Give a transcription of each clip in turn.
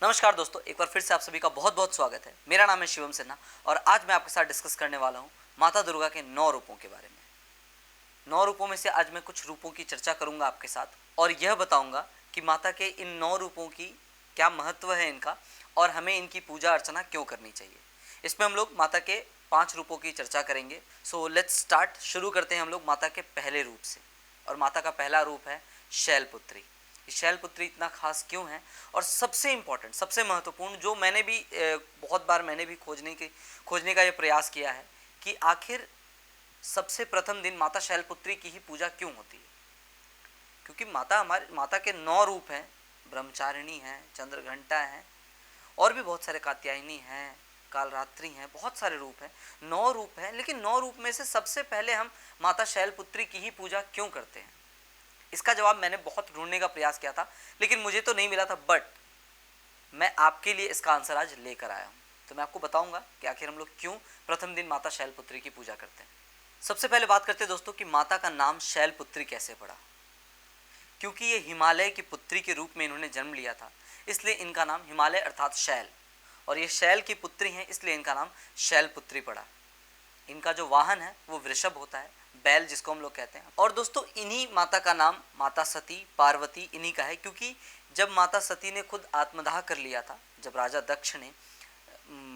नमस्कार दोस्तों, एक बार फिर से आप सभी का बहुत बहुत स्वागत है। मेरा नाम है शिवम सिन्हा और आज मैं आपके साथ डिस्कस करने वाला हूँ माता दुर्गा के 9 रूपों के बारे में। 9 रूपों में से आज मैं कुछ रूपों की चर्चा करूंगा आपके साथ और यह बताऊंगा कि माता के इन 9 रूपों की क्या महत्व है इनका और हमें इनकी पूजा अर्चना क्यों करनी चाहिए। इसमें हम लोग माता के 5 रूपों की चर्चा करेंगे। So let's start. शुरू करते हैं हम लोग माता के पहले रूप से और माता का पहला रूप है शैलपुत्री। शैलपुत्री इतना खास क्यों है और सबसे इम्पोर्टेंट, सबसे महत्वपूर्ण, जो मैंने भी बहुत बार मैंने भी खोजने का ये प्रयास किया है कि आखिर सबसे प्रथम दिन माता शैलपुत्री की ही पूजा क्यों होती है। क्योंकि माता के 9 रूप हैं। ब्रह्मचारिणी हैं, चंद्रघंटा हैं और भी बहुत सारे, कात्यायनी हैं, कालरात्रि हैं, बहुत सारे रूप हैं। 9 रूप हैं, लेकिन 9 रूप में से सबसे पहले हम माता शैलपुत्री की ही पूजा क्यों करते हैं। इसका जवाब मैंने बहुत ढूंढने का प्रयास किया था लेकिन मुझे तो नहीं मिला था, बट मैं आपके लिए इसका आंसर आज लेकर आया हूँ। तो मैं आपको बताऊंगा कि आखिर हम लोग क्यों प्रथम दिन माता शैलपुत्री की पूजा करते हैं। सबसे पहले बात करते हैं दोस्तों कि माता का नाम शैलपुत्री कैसे पड़ा। क्योंकि ये हिमालय की पुत्री के रूप में इन्होंने जन्म लिया था, इसलिए इनका नाम हिमालय अर्थात शैल, और ये शैल की पुत्री हैं इसलिए इनका नाम शैलपुत्री पड़ा। इनका जो वाहन है वो वृषभ होता है, बैल जिसको हम लोग कहते हैं। और दोस्तों इन्हीं माता का नाम माता सती, पार्वती इन्हीं का है। क्योंकि जब माता सती ने खुद आत्मदाह कर लिया था, जब राजा दक्ष ने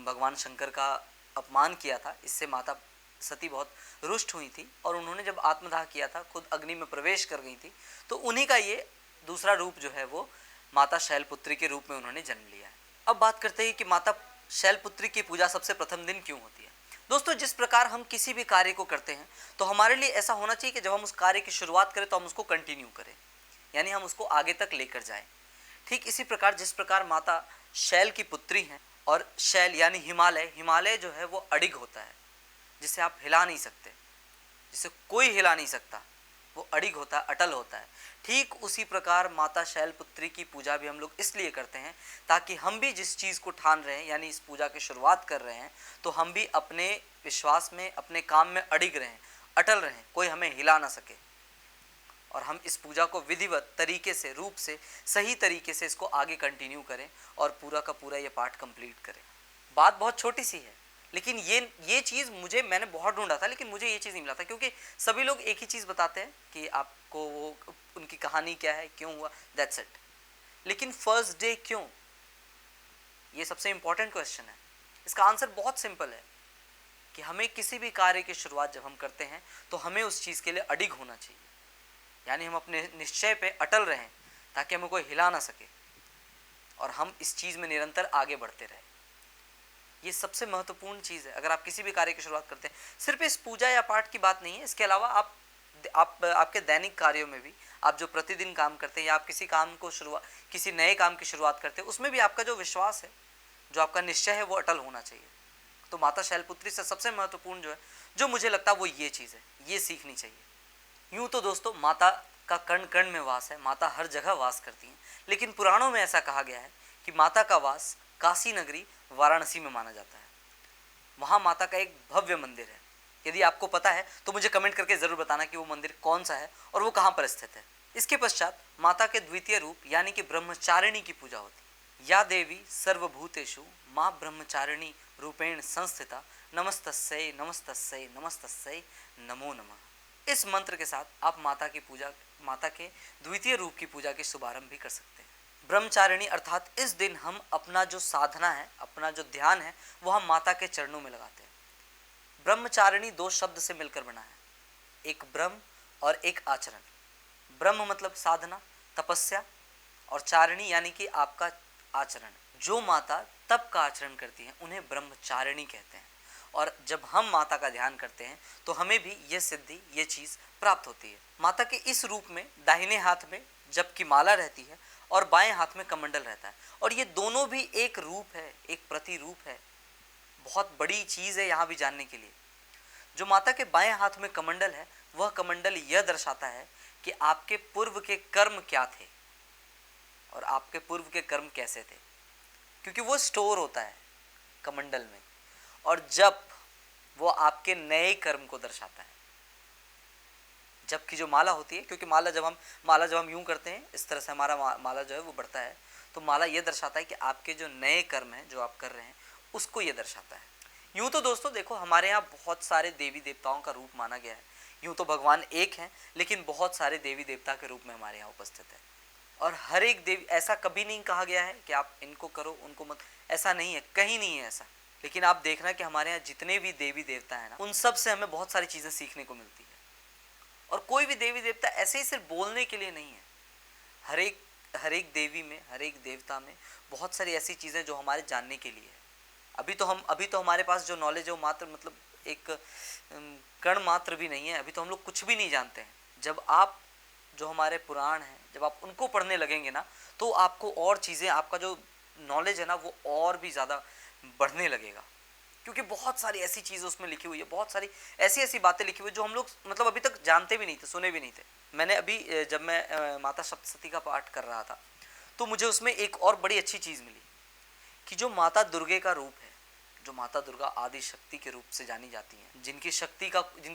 भगवान शंकर का अपमान किया था, इससे माता सती बहुत रुष्ट हुई थी और उन्होंने जब आत्मदाह किया था, खुद अग्नि में प्रवेश कर गई थी, तो उन्हीं का ये दूसरा रूप जो है वो माता शैलपुत्री के रूप में उन्होंने जन्म लिया है। अब बात करते हैं कि माता शैलपुत्री की पूजा सबसे प्रथम दिन क्यों होती है। दोस्तों जिस प्रकार हम किसी भी कार्य को करते हैं तो हमारे लिए ऐसा होना चाहिए कि जब हम उस कार्य की शुरुआत करें तो हम उसको कंटिन्यू करें, यानी हम उसको आगे तक लेकर जाएं। ठीक इसी प्रकार जिस प्रकार माता शैल की पुत्री हैं, और शैल यानी हिमालय, हिमालय जो है वो अडिग होता है, जिसे आप हिला नहीं सकते, जिसे कोई हिला नहीं सकता, वो अडिग होता है, अटल होता है। ठीक उसी प्रकार माता शैलपुत्री की पूजा भी हम लोग इसलिए करते हैं ताकि हम भी जिस चीज़ को ठान रहे हैं, यानी इस पूजा की शुरुआत कर रहे हैं, तो हम भी अपने विश्वास में, अपने काम में अडिग रहें, अटल रहें, कोई हमें हिला ना सके, और हम इस पूजा को विधिवत तरीके से, रूप से, सही तरीके से इसको आगे कंटिन्यू करें और पूरा का पूरा ये पाठ कंप्लीट करें। बात बहुत छोटी सी है लेकिन ये चीज़ मैंने बहुत ढूंढा था लेकिन मुझे ये चीज़ नहीं मिला था। क्योंकि सभी लोग एक ही चीज़ बताते हैं कि आपको वो उनकी कहानी क्या है, क्यों हुआ, दैट्स इट। लेकिन फर्स्ट डे क्यों, ये सबसे इंपॉर्टेंट क्वेश्चन है। इसका आंसर बहुत सिंपल है कि हमें किसी भी कार्य की शुरुआत जब हम करते हैं तो हमें उस चीज़ के लिए अडिग होना चाहिए, यानी हम अपने निश्चय पे अटल रहें ताकि हमें कोई हिला ना सके और हम इस चीज़ में निरंतर आगे बढ़ते रहें। ये सबसे महत्वपूर्ण चीज़ है। अगर आप किसी भी कार्य की शुरुआत करते हैं, सिर्फ इस पूजा या पाठ की बात नहीं है, इसके अलावा आप आपके दैनिक कार्यों में भी, आप जो प्रतिदिन काम करते हैं या आप किसी नए काम की शुरुआत करते हैं, उसमें भी आपका जो विश्वास है, जो आपका निश्चय है, वो अटल होना चाहिए। तो माता शैलपुत्री से सबसे महत्वपूर्ण जो मुझे लगता है वो ये चीज़ है, ये सीखनी चाहिए। यूँ तो दोस्तों माता का कण कण में वास है, माता हर जगह वास करती हैं, लेकिन पुराणों में ऐसा कहा गया है कि माता का वास काशी नगरी वाराणसी में माना जाता है। वहाँ माता का एक भव्य मंदिर है। यदि आपको पता है तो मुझे कमेंट करके ज़रूर बताना कि वो मंदिर कौन सा है और वो कहाँ पर स्थित है। इसके पश्चात माता के द्वितीय रूप यानी कि ब्रह्मचारिणी की पूजा होती है। या देवी सर्वभूतेषु माँ ब्रह्मचारिणी रूपेण संस्थिता नमस्तस्यै नमस्तस्यै नमस्तस्यै नमो नमः। इस मंत्र के साथ आप माता के द्वितीय रूप की पूजा के शुभारंभ भी कर सकते हैं। ब्रह्मचारिणी अर्थात इस दिन हम अपना जो साधना है, अपना जो ध्यान है, वो हम माता के चरणों में लगाते हैं। ब्रह्मचारिणी 2 शब्द से मिलकर बना है, एक ब्रह्म और एक आचरण। ब्रह्म मतलब साधना, तपस्या, और चारिणी यानी कि आपका आचरण। जो माता तप का आचरण करती हैं उन्हें ब्रह्मचारिणी कहते हैं। और जब हम माता का ध्यान करते हैं तो हमें भी ये सिद्धि, ये चीज़ प्राप्त होती है। माता के इस रूप में दाहिने हाथ में जबकि माला रहती है और बाएं हाथ में कमंडल रहता है, और ये दोनों भी एक रूप है, एक प्रतिरूप है। बहुत बड़ी चीज़ है यहाँ भी जानने के लिए। जो माता के बाएं हाथ में कमंडल है, वह कमंडल यह दर्शाता है कि आपके पूर्व के कर्म क्या थे और आपके पूर्व के कर्म कैसे थे, क्योंकि वो स्टोर होता है कमंडल में, और जब वो आपके नए कर्म को दर्शाता है। जबकि जो माला होती है, क्योंकि माला जब हम यूं करते हैं, इस तरह से हमारा माला जो है वो बढ़ता है, तो माला ये दर्शाता है कि आपके जो नए कर्म हैं जो आप कर रहे हैं उसको ये दर्शाता है। यूँ तो दोस्तों देखो, हमारे यहाँ बहुत सारे देवी देवताओं का रूप माना गया है। यूँ तो भगवान एक हैं, लेकिन बहुत सारे देवी देवता के रूप में हमारे यहाँ उपस्थित है। और हर एक देवी, ऐसा कभी नहीं कहा गया है कि आप इनको करो उनको मत, ऐसा नहीं है, कहीं नहीं है ऐसा। लेकिन आप देखना कि हमारे यहाँ जितने भी देवी देवता हैं ना, उन सब से हमें बहुत सारी चीज़ें सीखने को मिलती है। और कोई भी देवी देवता ऐसे ही सिर्फ बोलने के लिए नहीं है। हर एक देवी में, हर एक देवता में बहुत सारी ऐसी चीज़ें जो हमारे जानने के लिए है। अभी तो हमारे पास जो नॉलेज है वो मात्र मतलब एक कण मात्र भी नहीं है। अभी तो हम लोग कुछ भी नहीं जानते हैं। जब आप जो हमारे पुराण हैं जब आप उनको पढ़ने लगेंगे ना, तो आपको और चीज़ें, आपका जो नॉलेज है ना वो और भी ज़्यादा बढ़ने लगेगा। क्योंकि बहुत सारी ऐसी चीज़ें उसमें लिखी हुई है, बहुत सारी ऐसी ऐसी बातें लिखी हुई जो हम लोग मतलब अभी तक जानते भी नहीं थे, सुने भी नहीं थे। मैंने अभी जब मैं माता सप्तशती का पाठ कर रहा था तो मुझे उसमें एक और बड़ी अच्छी चीज़ मिली कि जो माता दुर्गे का रूप है, जो माता दुर्गा आदि शक्ति के रूप से जानी जाती हैं, जिनकी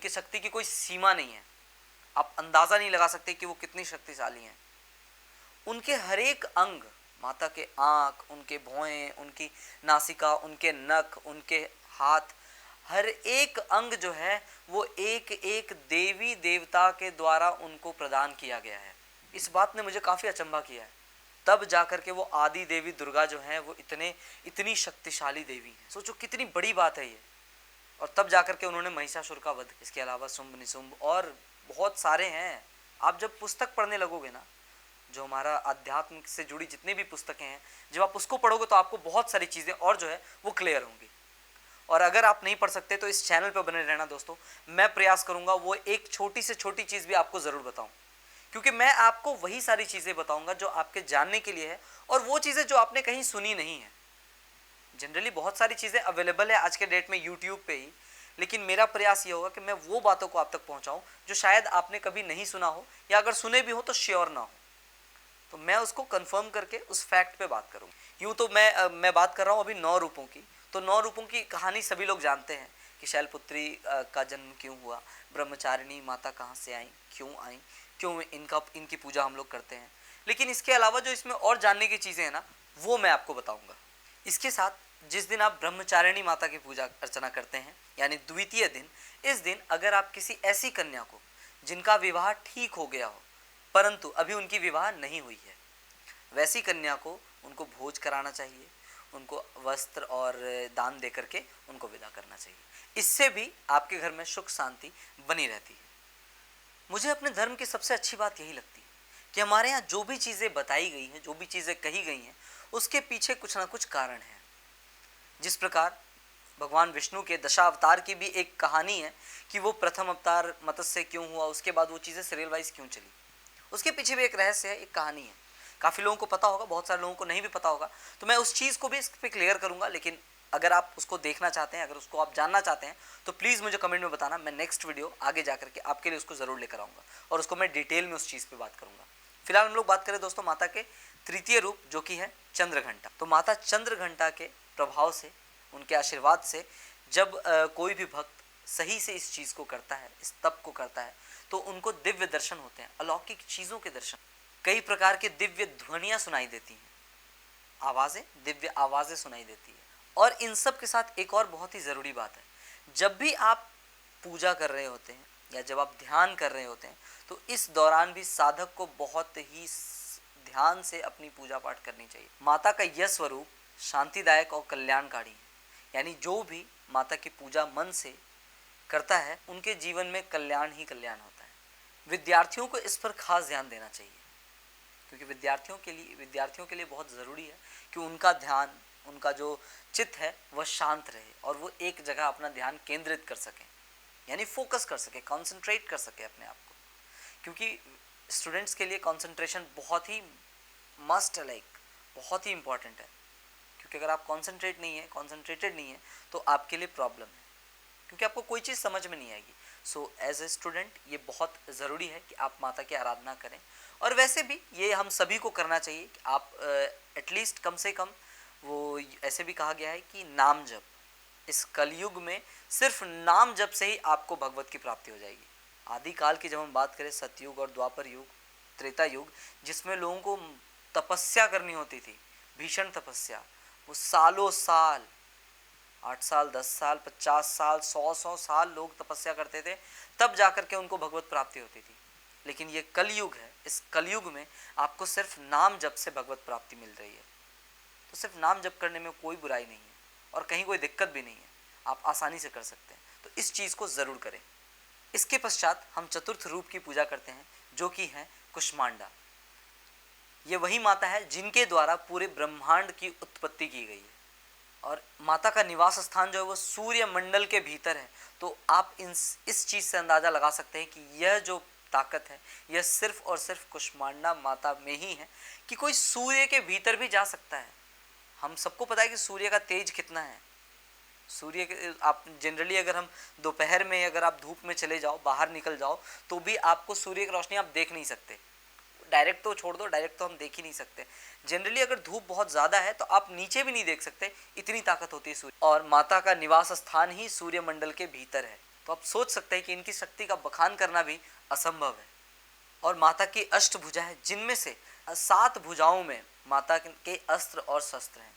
शक्ति की कोई सीमा नहीं है, आप अंदाज़ा नहीं लगा सकते कि वो कितनी शक्तिशाली हैं। उनके हर एक अंग, माता के आँख, उनके भौहें, उनकी नासिका, उनके नख, उनके हाथ, हर एक अंग जो है वो एक एक देवी देवता के द्वारा उनको प्रदान किया गया है। इस बात ने मुझे काफ़ी अचंभा किया है। तब जाकर के वो आदि देवी दुर्गा जो है वो इतनी शक्तिशाली देवी हैं। सोचो कितनी बड़ी बात है ये। और तब जाकर के उन्होंने महिषासुर का वध, इसके अलावा शुंभ निशुंभ और बहुत सारे हैं। आप जब पुस्तक पढ़ने लगोगे ना, जो हमारा अध्यात्म से जुड़ी जितनी भी पुस्तकें हैं, जब आप उसको पढ़ोगे तो आपको बहुत सारी चीज़ें और जो है वो क्लियर होंगी। और अगर आप नहीं पढ़ सकते तो इस चैनल पर बने रहना दोस्तों, मैं प्रयास करूंगा वो एक छोटी से छोटी चीज़ भी आपको ज़रूर बताऊं, क्योंकि मैं आपको वही सारी चीज़ें बताऊंगा जो आपके जानने के लिए है और वो चीज़ें जो आपने कहीं सुनी नहीं है। जनरली बहुत सारी चीज़ें अवेलेबल है आज के डेट में यूट्यूब पे ही, लेकिन मेरा प्रयास ये होगा कि मैं वो बातों को आप तक पहुंचाऊं जो शायद आपने कभी नहीं सुना हो, या अगर सुने भी हो तो श्योर ना हो। तो मैं उसको कंफर्म करके उस फैक्ट पे बात करूँगा। यूँ तो मैं बात कर रहा हूँ अभी 9 रूपों की। तो 9 रूपों की कहानी सभी लोग जानते हैं कि शैलपुत्री का जन्म क्यों हुआ, ब्रह्मचारिणी माता कहाँ से आई, क्यों इनकी पूजा हम लोग करते हैं। लेकिन इसके अलावा जो इसमें और जानने की चीज़ें हैं ना, वो मैं आपको बताऊँगा। इसके साथ जिस दिन आप ब्रह्मचारिणी माता की पूजा अर्चना करते हैं, यानी द्वितीय दिन, इस दिन अगर आप किसी ऐसी कन्या को जिनका विवाह ठीक हो गया हो परंतु अभी उनकी विवाह नहीं हुई है, वैसी कन्या को उनको भोज कराना चाहिए, उनको वस्त्र और दान दे करके उनको विदा करना चाहिए। इससे भी आपके घर में सुख शांति बनी रहती है। मुझे अपने धर्म की सबसे अच्छी बात यही लगती है कि हमारे यहाँ जो भी चीज़ें बताई गई हैं, जो भी चीज़ें कही गई हैं, उसके पीछे कुछ ना कुछ कारण है। जिस प्रकार भगवान विष्णु के दशावतार की भी एक कहानी है कि वो प्रथम अवतार मत्स्य क्यों हुआ, उसके बाद वो चीज़ें सीरियल वाइज क्यों चली, उसके पीछे भी एक रहस्य है, एक कहानी है। काफ़ी लोगों को पता होगा, बहुत सारे लोगों को नहीं भी पता होगा, तो मैं उस चीज़ को भी इस पर क्लियर करूँगा। लेकिन अगर आप उसको देखना चाहते हैं, अगर उसको आप जानना चाहते हैं, तो प्लीज़ मुझे कमेंट में बताना। मैं नेक्स्ट वीडियो आगे जा करके आपके लिए उसको ज़रूर लेकर आऊँगा और उसको मैं डिटेल में उस चीज़ पर बात करूँगा। फिलहाल हम लोग बात करें दोस्तों माता के तृतीय रूप जो कि है चंद्रघंटा। तो माता चंद्रघंटा के प्रभाव से, उनके आशीर्वाद से जब कोई भी भक्त सही से इस चीज़ को करता है, इस तप को करता है, तो उनको दिव्य दर्शन होते हैं, अलौकिक चीज़ों के दर्शन, कई प्रकार के दिव्य ध्वनियाँ सुनाई देती हैं, आवाज़ें, दिव्य आवाज़ें सुनाई देती है। और इन सब के साथ एक और बहुत ही ज़रूरी बात है, जब भी आप पूजा कर रहे होते हैं या जब आप ध्यान कर रहे होते हैं, तो इस दौरान भी साधक को बहुत ही ध्यान से अपनी पूजा पाठ करनी चाहिए। माता का यह स्वरूप शांतिदायक और कल्याणकारी है, यानी जो भी माता की पूजा मन से करता है उनके जीवन में कल्याण ही कल्याण होता है। विद्यार्थियों को इस पर खास ध्यान देना चाहिए, क्योंकि विद्यार्थियों के लिए बहुत ज़रूरी है कि उनका ध्यान, उनका जो चित्त है वह शांत रहे और वो एक जगह अपना ध्यान केंद्रित कर सकें, यानी फोकस कर सके, कॉन्सेंट्रेट कर सके अपने आप को। क्योंकि स्टूडेंट्स के लिए कॉन्सेंट्रेशन बहुत ही मस्ट है, बहुत ही इंपॉर्टेंट है। क्योंकि अगर आप कॉन्सेंट्रेटेड नहीं है तो आपके लिए प्रॉब्लम है, क्योंकि आपको कोई चीज़ समझ में नहीं आएगी। सो एज ए स्टूडेंट ये बहुत ज़रूरी है कि आप माता की आराधना करें। और वैसे भी ये हम सभी को करना चाहिए कि आप एटलीस्ट कम से कम, वो ऐसे भी कहा गया है कि नाम जप, इस कलयुग में सिर्फ नाम जप से ही आपको भगवत की प्राप्ति हो जाएगी। आदिकाल की जब हम बात करें, सतयुग और द्वापर युग, त्रेता युग, जिसमें लोगों को तपस्या करनी होती थी, भीषण तपस्या, वो सालों साल, 8 साल, 10 साल, 50 साल, 100 साल लोग तपस्या करते थे, तब जाकर के उनको भगवत प्राप्ति होती थी। लेकिन ये कलयुग है, इस कलयुग में आपको सिर्फ नाम जप से भगवत प्राप्ति मिल रही है। तो सिर्फ नाम जप करने में कोई बुराई नहीं है और कहीं कोई दिक्कत भी नहीं है, आप आसानी से कर सकते हैं। तो इस चीज़ को ज़रूर करें। इसके पश्चात हम चतुर्थ रूप की पूजा करते हैं, जो कि है कुष्मांडा। ये वही माता है जिनके द्वारा पूरे ब्रह्मांड की उत्पत्ति की गई है, और माता का निवास स्थान जो है वो सूर्य मंडल के भीतर है। तो आप इस चीज़ से अंदाज़ा लगा सकते हैं कि यह जो ताकत है यह सिर्फ और सिर्फ कुष्मांडा माता में ही है, कि कोई सूर्य के भीतर भी जा सकता है। हम सबको पता है कि सूर्य का तेज कितना है। सूर्य के आप जनरली अगर हम दोपहर में अगर आप धूप में चले जाओ, बाहर निकल जाओ, तो भी आपको सूर्य की रोशनी आप देख नहीं सकते। डायरेक्ट तो छोड़ दो, डायरेक्ट तो हम देख ही नहीं सकते। जनरली अगर धूप बहुत ज़्यादा है तो आप नीचे भी नहीं देख सकते, इतनी ताकत होती है सूर्य। और माता का निवास स्थान ही सूर्यमंडल के भीतर है। तो आप सोच सकते हैं कि इनकी शक्ति का बखान करना भी असंभव है। और माता की अष्टभुजा है, जिनमें से 7 भुजाओं में माता के अस्त्र और शस्त्र हैं,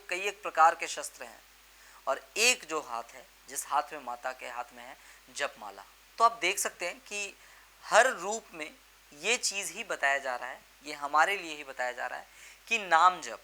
कई एक प्रकार के शस्त्र हैं। और एक जो हाथ है, जिस हाथ में माता के हाथ में है जपमाला। तो आप देख सकते हैं कि हर रूप में ये चीज़ ही बताया जा रहा है, ये हमारे लिए ही बताया जा रहा है कि नाम जप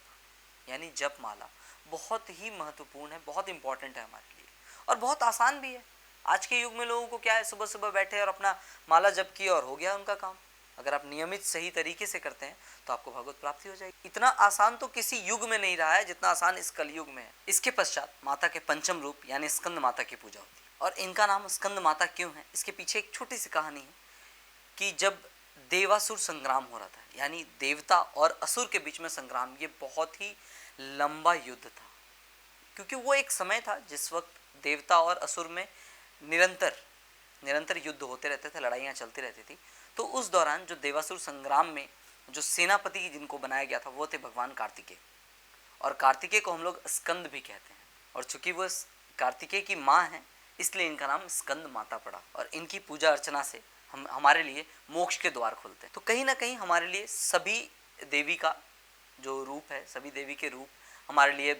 यानी जपमाला बहुत ही महत्वपूर्ण है, बहुत इंपॉर्टेंट है हमारे लिए, और बहुत आसान भी है। आज के युग में लोगों को क्या है, सुबह सुबह बैठे और अपना माला जप किया और हो गया उनका काम। अगर आप नियमित सही तरीके से करते हैं तो आपको भगवत प्राप्ति हो जाएगी। इतना आसान तो किसी युग में नहीं रहा है जितना आसान इस कलयुग में है। इसके पश्चात माता के पंचम रूप यानी स्कंद माता की पूजा होती है। और इनका नाम स्कंद माता क्यों है, इसके पीछे एक छोटी सी कहानी है कि जब देवासुर संग्राम हो रहा था, यानी देवता और असुर के बीच में संग्राम, ये बहुत ही लंबा युद्ध था, क्योंकि वो एक समय था जिस वक्त देवता और असुर में निरंतर युद्ध होते रहते थे, लड़ाइयाँ चलती रहती थी। तो उस दौरान जो देवासुर संग्राम में जो सेनापति जिनको बनाया गया था वो थे भगवान कार्तिकेय, और कार्तिकेय को हम लोग स्कंद भी कहते हैं। और चूंकि वो कार्तिकेय की माँ हैं, इसलिए इनका नाम स्कंद माता पड़ा। और इनकी पूजा अर्चना से हमारे लिए मोक्ष के द्वार खुलते हैं। तो कहीं ना कहीं हमारे लिए सभी देवी का जो रूप है, सभी देवी के रूप हमारे लिए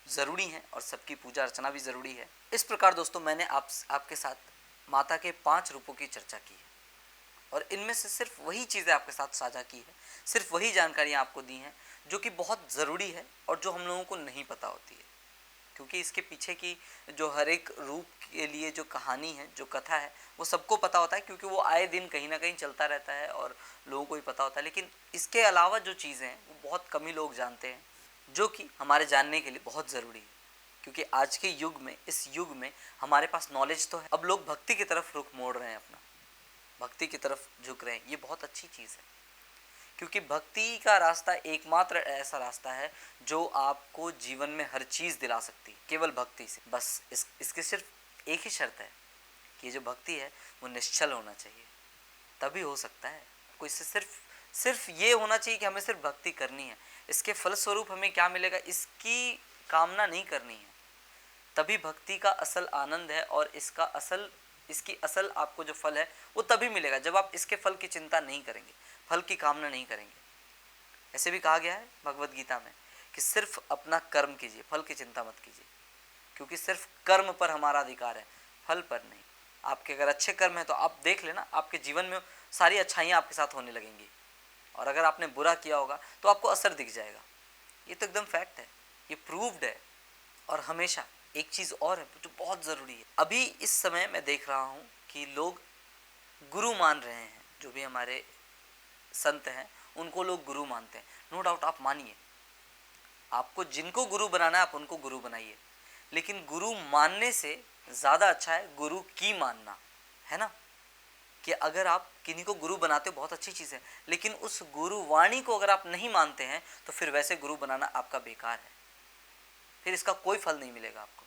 ज़रूरी हैं, और सबकी पूजा अर्चना भी ज़रूरी है। इस प्रकार दोस्तों मैंने आपके साथ माता के 5 रूपों की चर्चा की है, और इनमें से सिर्फ वही चीज़ें आपके साथ साझा की है, सिर्फ वही जानकारियाँ आपको दी हैं जो कि बहुत ज़रूरी है और जो हम लोगों को नहीं पता होती है। क्योंकि इसके पीछे की जो हर एक रूप के लिए जो कहानी है, जो कथा है, वो सबको पता होता है, क्योंकि वो आए दिन कहीं ना कहीं चलता रहता है और लोगों को ही पता होता है। लेकिन इसके अलावा जो चीज़ें हैं वो बहुत कम ही लोग जानते हैं, जो कि हमारे जानने के लिए बहुत ज़रूरी है। क्योंकि आज के युग में, इस युग में हमारे पास नॉलेज तो है, अब लोग भक्ति की तरफ रुख मोड़ रहे हैं, अपना भक्ति की तरफ झुक रहे हैं। ये बहुत अच्छी चीज़ है, क्योंकि भक्ति का रास्ता एकमात्र ऐसा रास्ता है जो आपको जीवन में हर चीज़ दिला सकती है, केवल भक्ति से। बस इसकी सिर्फ एक ही शर्त है कि ये जो भक्ति है वो निश्चल होना चाहिए, तभी हो सकता है। कोई इससे सिर्फ ये होना चाहिए कि हमें सिर्फ भक्ति करनी है, इसके फलस्वरूप हमें क्या मिलेगा इसकी कामना नहीं करनी है, तभी भक्ति का असल आनंद है। और इसकी असल आपको जो फल है वो तभी मिलेगा जब आप इसके फल की चिंता नहीं करेंगे, फल की कामना नहीं करेंगे। ऐसे भी कहा गया है भगवत गीता में कि सिर्फ अपना कर्म कीजिए, फल की चिंता मत कीजिए, क्योंकि सिर्फ कर्म पर हमारा अधिकार है, फल पर नहीं। आपके अगर अच्छे कर्म है तो आप देख लेना, आपके जीवन में सारी अच्छाइयाँ आपके साथ होने लगेंगी, और अगर आपने बुरा किया होगा तो आपको असर दिख जाएगा। ये तो एकदम फैक्ट है, ये प्रूव्ड है। और हमेशा एक चीज़ और है जो बहुत ज़रूरी है, अभी इस समय मैं देख रहा हूँ कि लोग गुरु मान रहे हैं, जो भी हमारे संत हैं उनको लोग गुरु मानते हैं। नो डाउट, आप मानिए, आपको जिनको गुरु बनाना है आप उनको गुरु बनाइए, लेकिन गुरु मानने से ज़्यादा अच्छा है गुरु की मानना, है ना। कि अगर आप किन्हीं को गुरु बनाते हो बहुत अच्छी चीज़ है, लेकिन उस गुरु वाणी को अगर आप नहीं मानते हैं तो फिर वैसे गुरु बनाना आपका बेकार है, फिर इसका कोई फल नहीं मिलेगा आपको।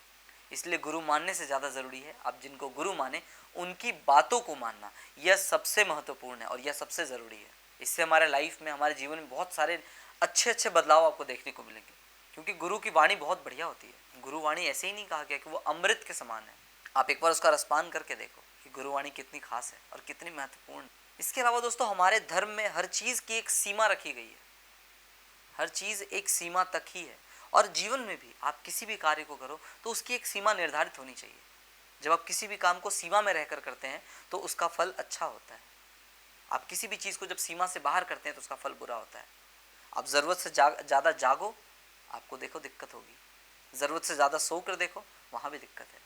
इसलिए गुरु मानने से ज़्यादा ज़रूरी है आप जिनको गुरु माने उनकी बातों को मानना, यह सबसे महत्वपूर्ण है और यह सबसे ज़रूरी है। इससे हमारे लाइफ में, हमारे जीवन में बहुत सारे अच्छे बदलाव आपको देखने को मिलेंगे, क्योंकि गुरु की वाणी बहुत बढ़िया होती है। गुरु वाणी ऐसे ही नहीं कहा गया कि वो अमृत के समान है, आप एक बार उसका रसपान करके देखो कि गुरुवाणी कितनी खास है और कितनी महत्वपूर्ण। इसके अलावा दोस्तों हमारे धर्म में हर चीज़ की एक सीमा रखी गई है, हर चीज़ एक सीमा तक ही है। और जीवन में भी आप किसी भी कार्य को करो तो उसकी एक सीमा निर्धारित होनी चाहिए। जब आप किसी भी काम को सीमा में रहकर करते हैं तो उसका फल अच्छा होता है। आप किसी भी चीज़ को जब सीमा से बाहर करते हैं तो उसका फल बुरा होता है। आप ज़रूरत से ज़्यादा जागो, आपको देखो दिक्कत होगी। ज़रूरत से ज़्यादा सो कर देखो, वहाँ भी दिक्कत है।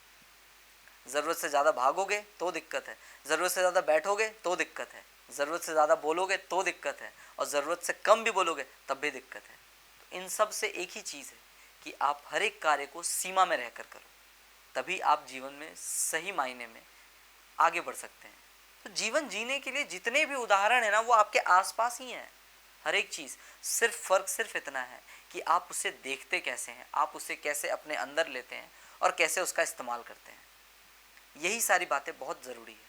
ज़रूरत से ज़्यादा भागोगे तो दिक्कत है, ज़रूरत से ज़्यादा बैठोगे तो दिक्कत है, ज़रूरत से ज़्यादा बोलोगे तो दिक्कत है, और ज़रूरत से कम भी बोलोगे तब भी दिक्कत है। तो इन सब से एक ही चीज़ है कि आप हर एक कार्य को सीमा में रहकर करो, तभी आप जीवन में सही मायने में आगे बढ़ सकते हैं। तो जीवन जीने के लिए जितने भी उदाहरण हैं ना, वो आपके आसपास ही हैं। हर एक चीज़, फ़र्क सिर्फ इतना है कि आप उसे देखते कैसे हैं, आप उसे कैसे अपने अंदर लेते हैं और कैसे उसका इस्तेमाल करते हैं। यही सारी बातें बहुत ज़रूरी है।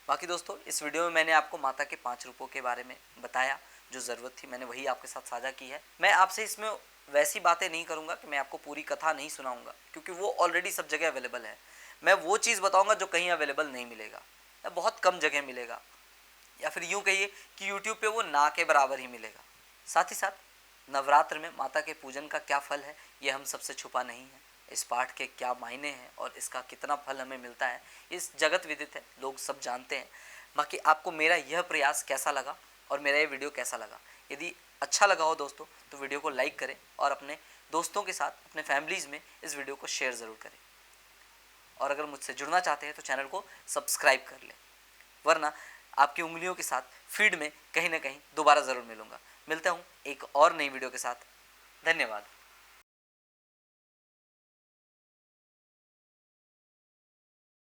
बाकी दोस्तों, इस वीडियो में मैंने आपको माता के 5 रूपों के बारे में बताया। जो ज़रूरत थी मैंने वही आपके साथ साझा की है। मैं आपसे इसमें वैसी बातें नहीं करूँगा कि मैं आपको पूरी कथा नहीं सुनाऊँगा, क्योंकि वो ऑलरेडी सब जगह अवेलेबल है। मैं वो चीज़ बताऊँगा जो कहीं अवेलेबल नहीं मिलेगा, या बहुत कम जगह मिलेगा, या फिर यूँ कहिए कि यूट्यूब पे वो ना के बराबर ही मिलेगा। साथ ही साथ नवरात्र में माता के पूजन का क्या फल है, ये हम सबसे छुपा नहीं है। इस पाठ के क्या मायने हैं और इसका कितना फल हमें मिलता है, इस जगत विदित है, लोग सब जानते हैं। बाकी आपको मेरा यह प्रयास कैसा लगा और मेरा ये वीडियो कैसा लगा, यदि अच्छा लगा हो दोस्तों तो वीडियो को लाइक करें और अपने दोस्तों के साथ, अपने फैमिलीज़ में इस वीडियो को शेयर ज़रूर करें। और अगर मुझसे जुड़ना चाहते हैं तो चैनल को सब्सक्राइब कर लें, वरना आपकी उंगलियों के साथ फीड में कहीं ना कहीं दोबारा ज़रूर मिलूँगा। मिलता हूँ एक और नई वीडियो के साथ। धन्यवाद।